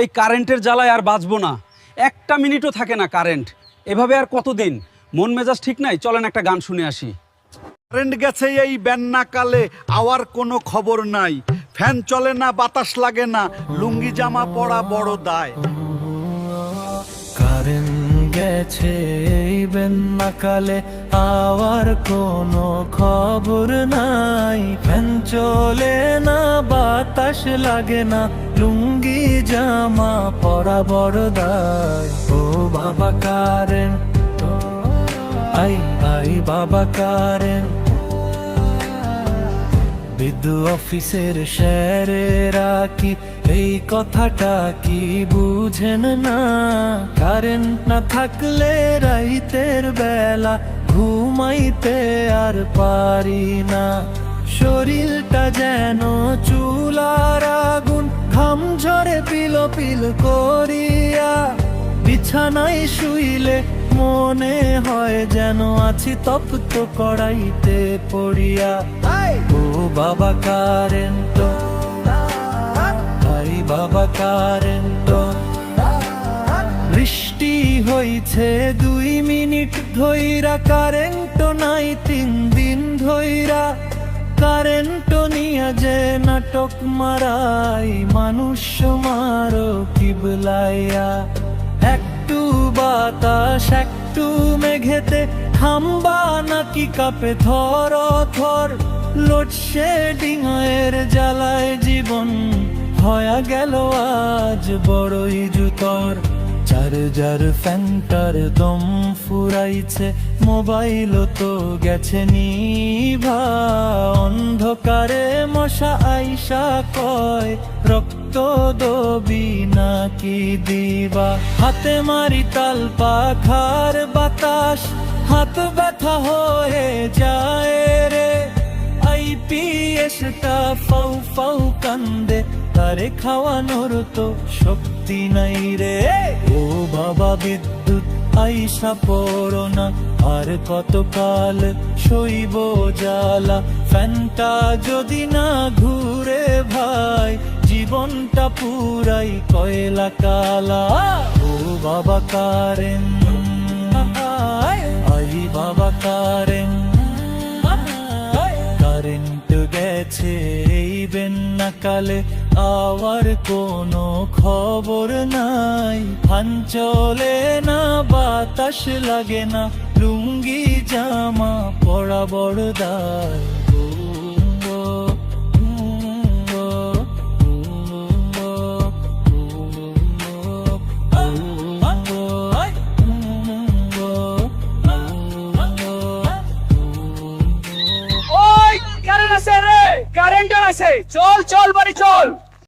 এই কারেন্টের জ্বালায় আর বাঁচবো না, একটা মিনিটও থাকে না কারেন্ট। এভাবে আর কতদিন? মন মেজাজ ঠিক নাই, চলেন একটা গান শুনে আসি। কারেন্ট গেছে এই বেন্নাকালে, আওয়ার কোনো খবর নাই। ফ্যান চলে না, বাতাস লাগে না, লুঙ্গি জামা পরা বড় দায়। কারেন্ট গেছে এই বেন্নাকালে, আওয়ার কোনো খবর নাই। ফ্যান চলে না, বাতাস লাগে না, লুঙ্গি জামা পরা বড় দায়। ও বাবা কারেন্ট, আই আই বাবা কারেন্ট। বিদ্যুৎ অফিসের স্যারেরা কি এই কথাটা কি বুঝেন না? কারেন্ট না থাকলে রাইতের বেলা ঘুমাইতে আর পারি না। শরীরটা যেন চুলার আগুন, ঘাম ঝরে পিল পিল করিয়া। বিছানায় শুইলে মনে হয় যেন আছি তপ্ত কড়াইতে পড়িয়া। ও বাবা কারেন্ট, আই বাবা কারেন্ট। বৃষ্টি হইছে 2 মিনিট ধইরা, কারেন্ট নাই 3 দিন ধইরা। কারেন্ট নিয়া যে নাটক মারাই, মানুষ মারো কিবলাইয়া। একটু বাতাস একটু মেঘেতে, থামবা নাকি কাপে থর থর। লোডশেডিং এর জ্বালায় জীবন হয়া গেল আজ বড়ই জুতর। চার্জার ফ্যানটার দম ফুরাইছে, মোবাইল তো গেছে নিভা। অন্ধকারে মশা আইসা কয়, রক্ত দবি নাকি দিবা। হাতে মারি তাল পাখার বাতাস, হাত ব্যথা হয়ে যায় রে। আইপিএসটা ফাউ ফাউ কান্দে, তারে খাওয়ানোর তো শক্তি নাই রে। ও বাবা বিদ্যুৎ আইসা পড়ো না, আর কতকাল সইব জ্বালা। ফ্যানটা যদি না ঘুরে ভাই, জীবনটা পুরাই কয়লা কালা। ও বাবা কারেন্ট, আই বাবা কারেন্ট। কারেন্ট গেছে এই বেন্নাকালে, আওয়ার কোনো খবর নাই। ফ্যান চলে না, বাতাস লাগে না, লুঙ্গি জামা পরা বড় দায়। ওই কারেন্ট আছে রে, কারেন্ট আছে, চল চল বাড়ি চল।